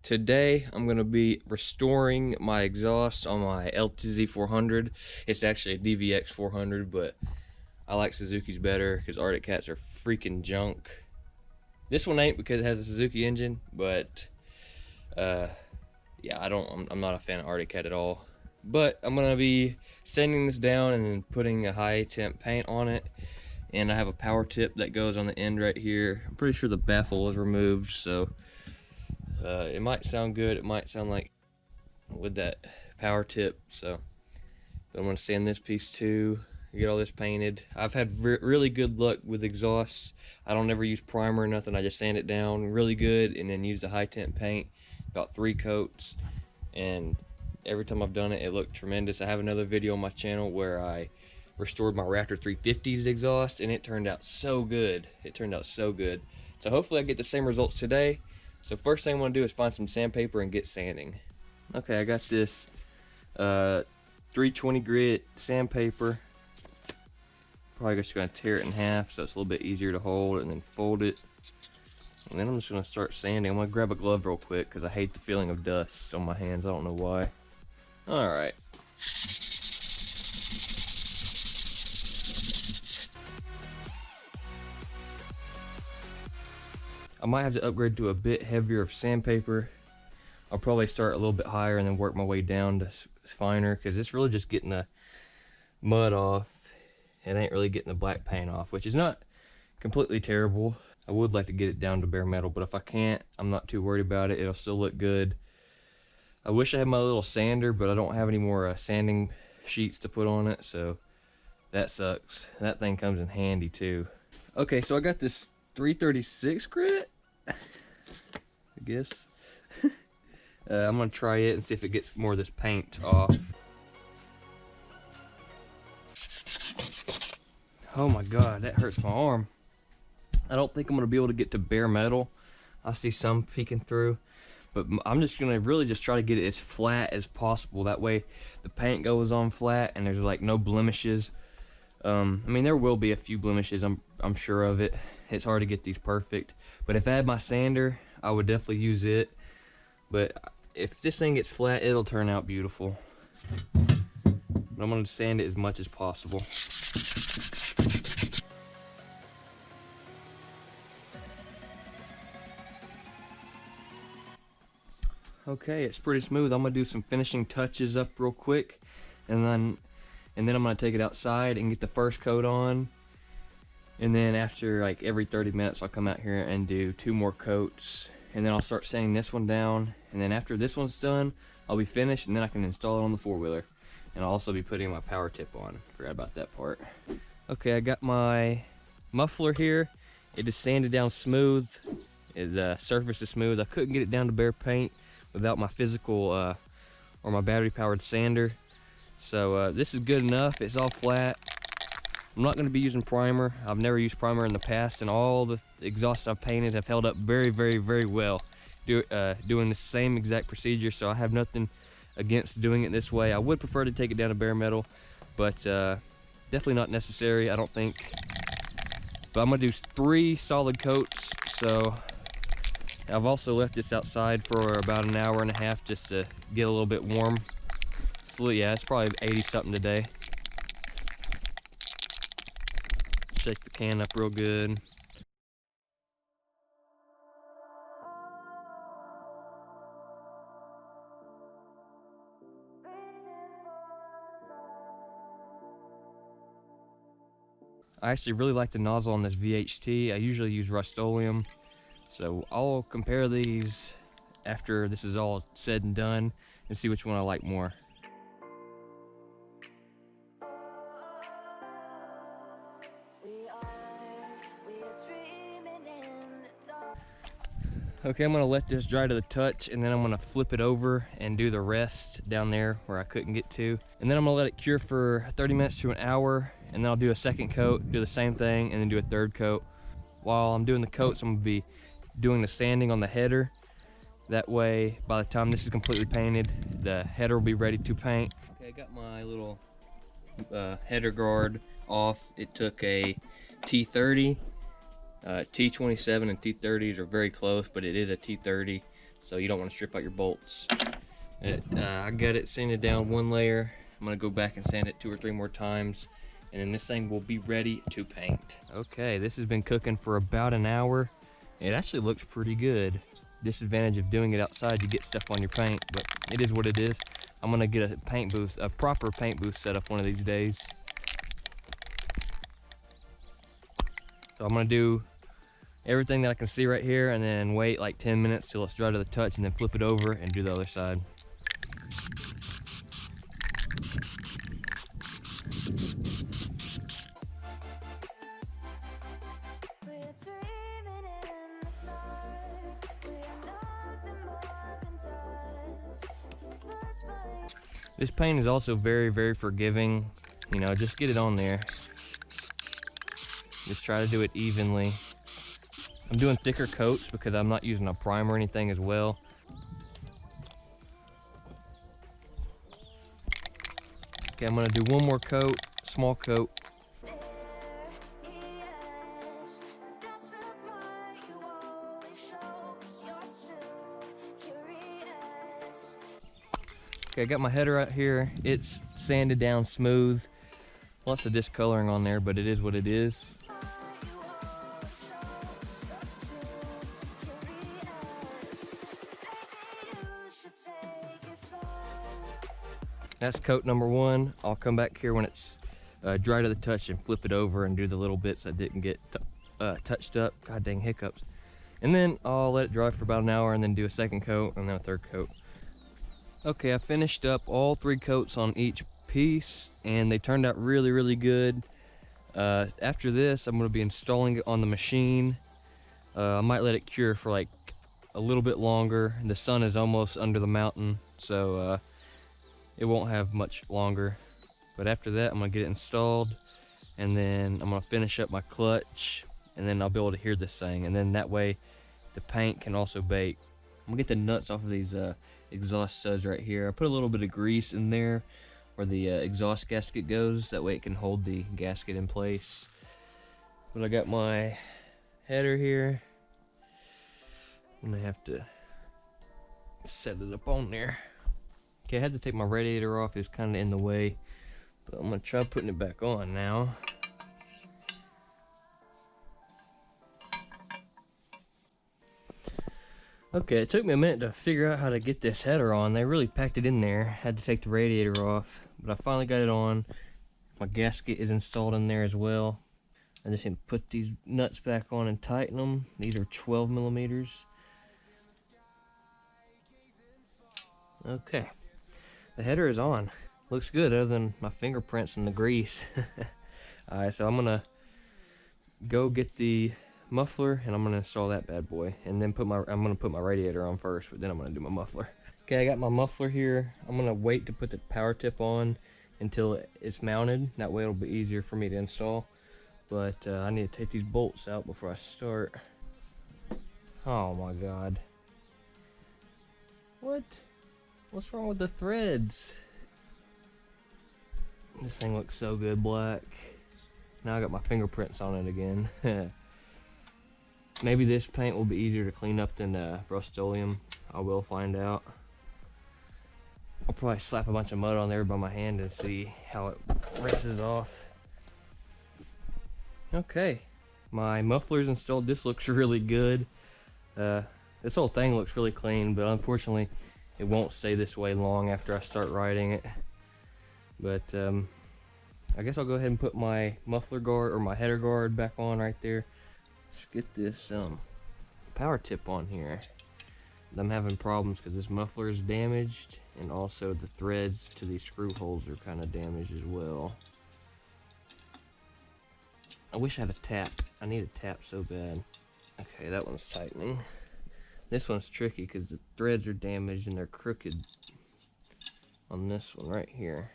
Today I'm going to be restoring my exhaust on my LTZ400. It's actually a DVX400, but I like Suzuki's better because Arctic Cats are freaking junk. This one ain't because it has a Suzuki engine, but yeah, I'm not a fan of Arctic Cat at all. But I'm going to be sanding this down and then putting a high temp paint on it. And I have a power tip that goes on the end right here. I'm pretty sure the baffle was removed, so it might sound good. It might sound like with that power tip. So I'm going to sand this piece too, get all this painted. I've had really good luck with exhausts. I don't ever use primer or nothing. I just sand it down really good and then use the high temp paint, about 3 coats. And every time I've done it, it looked tremendous. I have another video on my channel where I restored my Raptor 350's exhaust, and it turned out so good. It turned out so good. So hopefully I get the same results today. So first thing I'm going to do is find some sandpaper and get sanding. Okay, I got this 320 grit sandpaper. Probably just going to tear it in half so it's a little bit easier to hold, and then fold it. And then I'm just going to start sanding. I'm going to grab a glove real quick because I hate the feeling of dust on my hands. I don't know why. Alright. I might have to upgrade to a bit heavier of sandpaper. I'll probably start a little bit higher and then work my way down to finer, because it's really just getting the mud off. It ain't really getting the black paint off, which is not completely terrible. I would like to get it down to bare metal, but if I can't, I'm not too worried about it. It'll still look good. I wish I had my little sander, but I don't have any more sanding sheets to put on it, so that sucks. That thing comes in handy too. Okay, so I got this 336 grit, I guess. I'm gonna try it and see if it gets more of this paint off. Oh my god, that hurts my arm. I don't think I'm gonna be able to get to bare metal. I see some peeking through, but I'm just gonna really just try to get it as flat as possible. That way the paint goes on flat and there's like no blemishes. I mean, there will be a few blemishes, I'm sure of it. It's hard to get these perfect, but if I had my sander, I would definitely use it. But if this thing gets flat, it'll turn out beautiful. But I'm going to sand it as much as possible. Okay, it's pretty smooth. I'm going to do some finishing touches up real quick, and then I'm going to take it outside and get the first coat on. And then after like every 30 minutes, I'll come out here and do 2 more coats. And then I'll start sanding this one down. And then after this one's done, I'll be finished, and then I can install it on the 4-wheeler. And I'll also be putting my power tip on. Forgot about that part. Okay, I got my muffler here. It is sanded down smooth. Its surface is smooth. I couldn't get it down to bare paint without my physical or my battery powered sander. So this is good enough. It's all flat. I'm not going to be using primer. I've never used primer in the past, and all the exhausts I've painted have held up very, very, very well doing the same exact procedure, so I have nothing against doing it this way. I would prefer to take it down to bare metal, but definitely not necessary, I don't think. But I'm going to do 3 solid coats, so I've also left this outside for about an hour and a half just to get a little bit warm. So yeah, it's probably 80 something today. Shake the can up real good. I actually really like the nozzle on this VHT. I usually use Rust-Oleum, so I'll compare these after this is all said and done and see which one I like more. Okay, I'm gonna let this dry to the touch, and then I'm gonna flip it over and do the rest down there where I couldn't get to. And then I'm gonna let it cure for 30 minutes to an hour, and then I'll do a second coat, do the same thing, and then do a third coat. While I'm doing the coats, I'm gonna be doing the sanding on the header. That way, by the time this is completely painted, the header will be ready to paint. Okay, I got my little header guard off. It took a T30. T27 and T30s are very close, but it is a T30, so you don't want to strip out your bolts. I got it sanded down one layer. I'm gonna go back and sand it 2 or 3 more times, and then this thing will be ready to paint. Okay, this has been cooking for about an hour. It actually looks pretty good. Disadvantage of doing it outside, you get stuff on your paint, but it is what it is. I'm gonna get a paint booth, a proper paint booth set up one of these days. So I'm gonna do everything that I can see right here, and then wait like 10 minutes till it's dry to the touch, and then flip it over and do the other side. This paint is also very, very forgiving. You know, just get it on there. Just try to do it evenly. I'm doing thicker coats because I'm not using a primer or anything as well. Okay, I'm gonna do one more coat, small coat. Okay, I got my header out here. It's sanded down smooth. Lots of discoloring on there, but it is what it is. That's coat number 1. I'll come back here when it's dry to the touch and flip it over and do the little bits that didn't get touched up. God dang hiccups. And then I'll let it dry for about an hour and then do a second coat and then a third coat. Okay, I finished up all 3 coats on each piece and they turned out really, really good. After this, I'm going to be installing it on the machine. I might let it cure for like a little bit longer. The sun is almost under the mountain, so it won't have much longer. But after that, I'm going to get it installed, and then I'm going to finish up my clutch, and then I'll be able to hear this thing, and then that way the paint can also bake. I'm going to get the nuts off of these exhaust studs right here. I put a little bit of grease in there where the exhaust gasket goes, that way it can hold the gasket in place. But I got my header here. I'm gonna have to set it up on there. Okay, I had to take my radiator off, it was kind of in the way, but I'm gonna try putting it back on now. Okay, it took me a minute to figure out how to get this header on. They really packed it in there. Had to take the radiator off, but I finally got it on. My gasket is installed in there as well. I just need to put these nuts back on and tighten them. These are 12 millimeters. Okay, the header is on. Looks good other than my fingerprints and the grease. Alright, so I'm gonna go get the muffler and I'm gonna install that bad boy, and then I'm gonna put my radiator on first, but then I'm gonna do my muffler. Okay, I got my muffler here. I'm gonna wait to put the power tip on until it's mounted. That way it'll be easier for me to install. But I need to take these bolts out before I start. Oh my god. What? What's wrong with the threads? This thing looks so good black. Now I got my fingerprints on it again. Maybe this paint will be easier to clean up than Rust-Oleum. I will find out. I'll probably slap a bunch of mud on there by my hand and see how it rinses off. Okay, my muffler's installed. This looks really good. This whole thing looks really clean, but unfortunately it won't stay this way long after I start riding it. But I guess I'll go ahead and put my muffler guard or my header guard back on right there. Let's get this power tip on here. I'm having problems because this muffler is damaged, and also the threads to these screw holes are kind of damaged as well. I wish I had a tap. I need a tap so bad. Okay, that one's tightening. This one's tricky because the threads are damaged and they're crooked on this one right here.